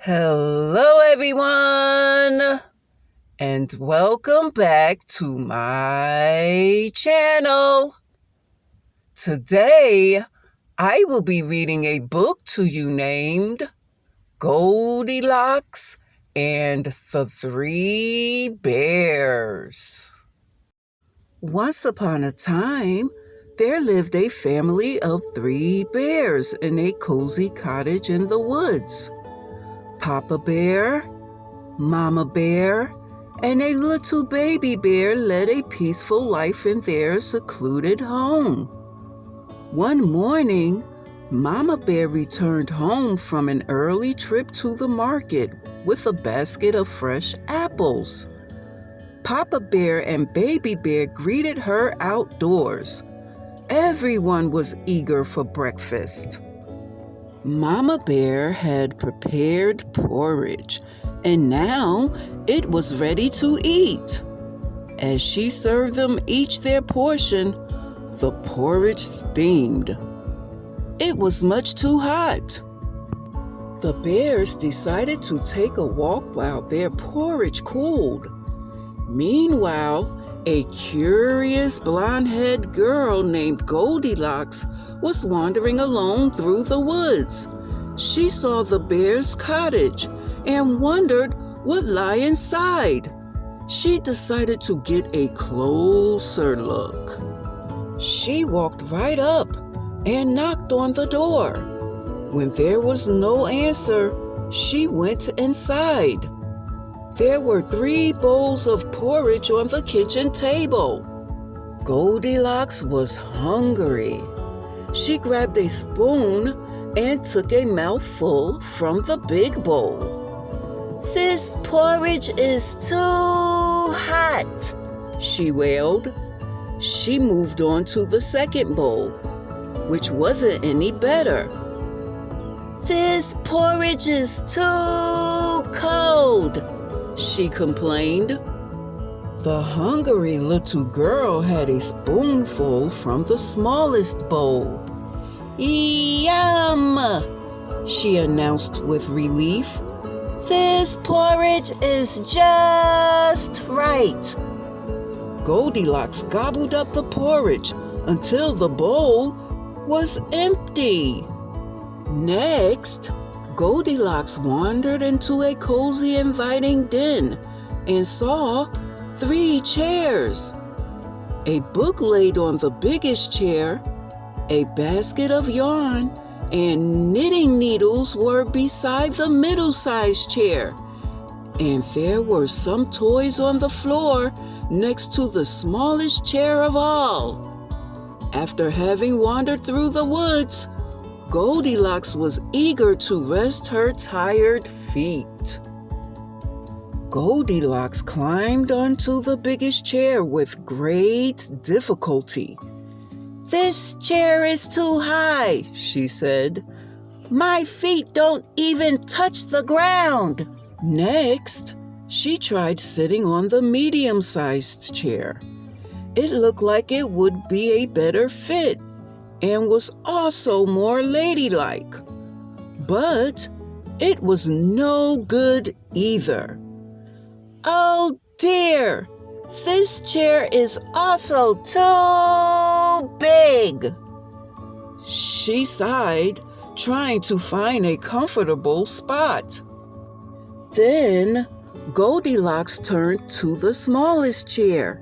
Hello, everyone, and welcome back to my channel. Today, I will be reading a book to you named Goldilocks and the Three Bears. Once upon a time, there lived a family of 3 bears in a cozy cottage in the woods. Papa Bear, Mama Bear, and a little baby bear led a peaceful life in their secluded home. One morning, Mama Bear returned home from an early trip to the market with a basket of fresh apples. Papa Bear and Baby Bear greeted her outdoors. Everyone was eager for breakfast. Mama Bear had prepared porridge, and now it was ready to eat. As she served them each their portion, the porridge steamed. It was much too hot. The bears decided to take a walk while their porridge cooled. Meanwhile, a curious blonde-haired girl named Goldilocks was wandering alone through the woods. She saw the bear's cottage and wondered what lay inside. She decided to get a closer look. She walked right up and knocked on the door. When there was no answer, she went inside. There were 3 bowls of porridge on the kitchen table. Goldilocks was hungry. She grabbed a spoon and took a mouthful from the big bowl. "This porridge is too hot," she wailed. She moved on to the second bowl, which wasn't any better. "This porridge is too cold," she complained. The hungry little girl had a spoonful from the smallest bowl. "Yum!" she announced with relief. "This porridge is just right." Goldilocks gobbled up the porridge until the bowl was empty. Next, Goldilocks wandered into a cozy, inviting den and saw 3 chairs. A book laid on the biggest chair, a basket of yarn, and knitting needles were beside the middle-sized chair. And there were some toys on the floor next to the smallest chair of all. After having wandered through the woods, Goldilocks was eager to rest her tired feet. Goldilocks climbed onto the biggest chair with great difficulty. "This chair is too high," she said. "My feet don't even touch the ground." Next, she tried sitting on the medium-sized chair. It looked like it would be a better fit and was also more ladylike. But it was no good either. "Oh dear, this chair is also too big," she sighed, trying to find a comfortable spot. Then Goldilocks turned to the smallest chair.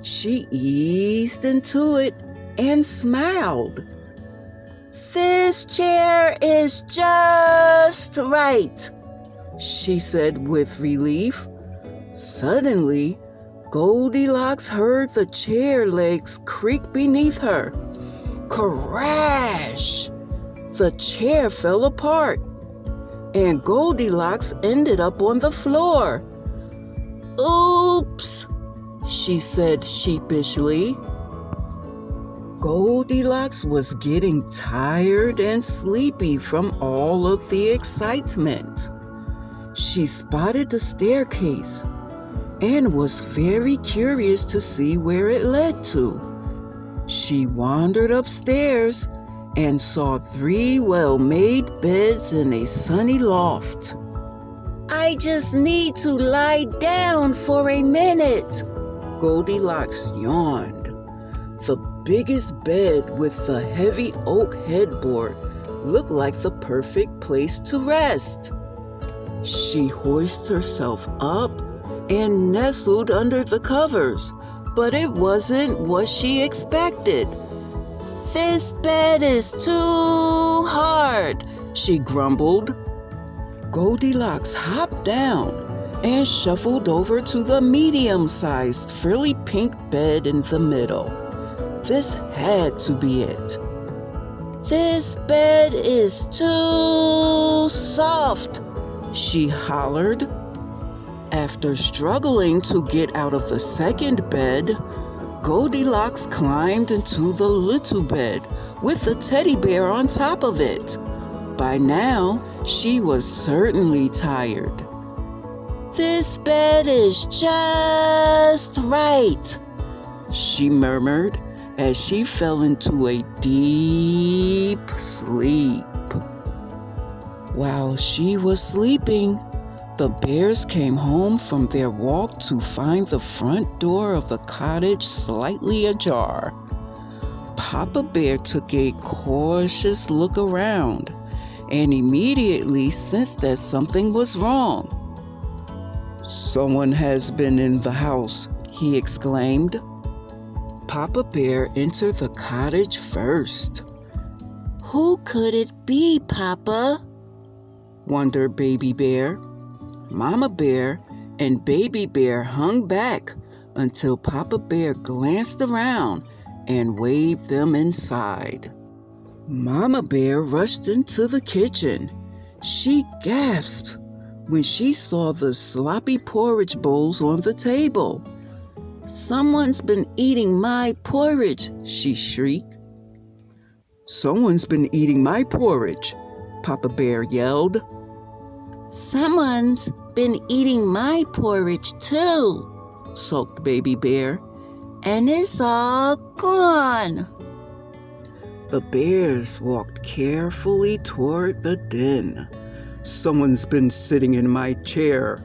She eased into it and smiled. "This chair is just right," she said with relief. Suddenly, Goldilocks heard the chair legs creak beneath her. Crash! The chair fell apart, and Goldilocks ended up on the floor. "Oops," she said sheepishly. Goldilocks was getting tired and sleepy from all of the excitement. She spotted the staircase and was very curious to see where it led to. She wandered upstairs and saw 3 well-made beds in a sunny loft. I just need to lie down for a minute. Goldilocks yawned. The biggest bed with the heavy oak headboard looked like the perfect place to rest. She hoisted herself up and nestled under the covers, but it wasn't what she expected. This bed is too hard, she grumbled. Goldilocks hopped down and shuffled over to the medium-sized frilly pink bed in the middle. This had to be it. This bed is too soft, she hollered. After struggling to get out of the second bed, Goldilocks climbed into the little bed with the teddy bear on top of it. By now, she was certainly tired. This bed is just right, she murmured as she fell into a deep sleep. While she was sleeping, the bears came home from their walk to find the front door of the cottage slightly ajar. Papa Bear took a cautious look around and immediately sensed that something was wrong. "Someone has been in the house," he exclaimed. Papa Bear entered the cottage first. "Who could it be, Papa?" wondered Baby Bear. Mama Bear and Baby Bear hung back until Papa Bear glanced around and waved them inside. Mama Bear rushed into the kitchen. She gasped when she saw the sloppy porridge bowls on the table. "Someone's been eating my porridge," she shrieked. "Someone's been eating my porridge," Papa Bear yelled. "Someone's been eating my porridge too," sulked Baby Bear, "and it's all gone." The bears walked carefully toward the den. "Someone's been sitting in my chair,"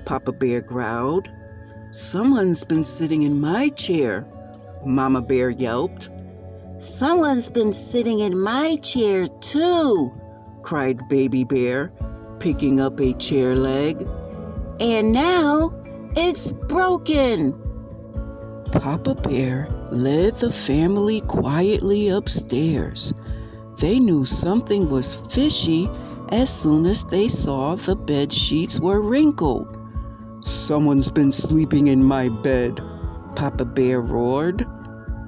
Papa Bear growled. "Someone's been sitting in my chair," Mama Bear yelped. "Someone's been sitting in my chair too," cried Baby Bear, picking up a chair leg. "And now it's broken." Papa Bear led the family quietly upstairs. They knew something was fishy as soon as they saw the bed sheets were wrinkled. "Someone's been sleeping in my bed," Papa Bear roared.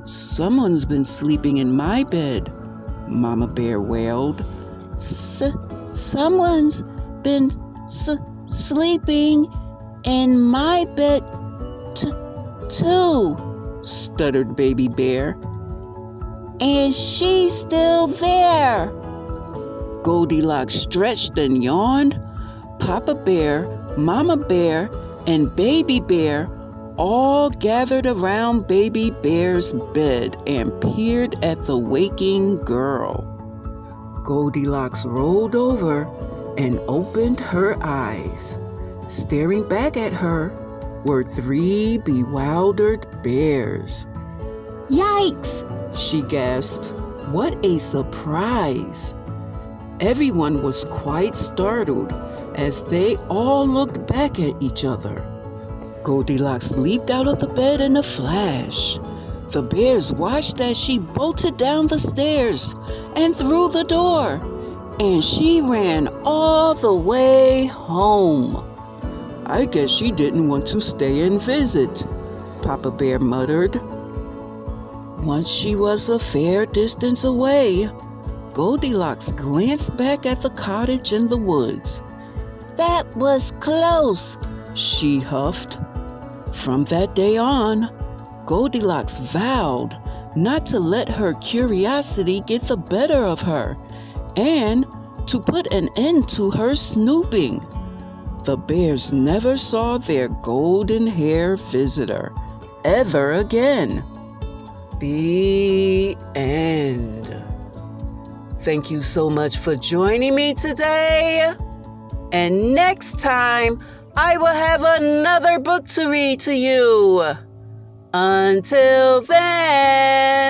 "Someone's been sleeping in my bed," Mama Bear wailed. Someone's been sleeping in my bed too," stuttered Baby Bear. "And she's still there." Goldilocks stretched and yawned. Papa Bear, Mama Bear, and Baby Bear all gathered around Baby Bear's bed and peered at the waking girl. Goldilocks rolled over and opened her eyes. Staring back at her were 3 bewildered bears. "Yikes!" she gasped. "What a surprise!" Everyone was quite startled as they all looked back at each other. Goldilocks leaped out of the bed in a flash. The bears watched as she bolted down the stairs and through the door, and she ran all the way home. "I guess she didn't want to stay and visit," Papa Bear muttered. Once she was a fair distance away, Goldilocks glanced back at the cottage in the woods. "That was close," she huffed. From that day on, Goldilocks vowed not to let her curiosity get the better of her and to put an end to her snooping. The bears never saw their golden-haired visitor ever again. The end. Thank you so much for joining me today. And next time, I will have another book to read to you. Until then.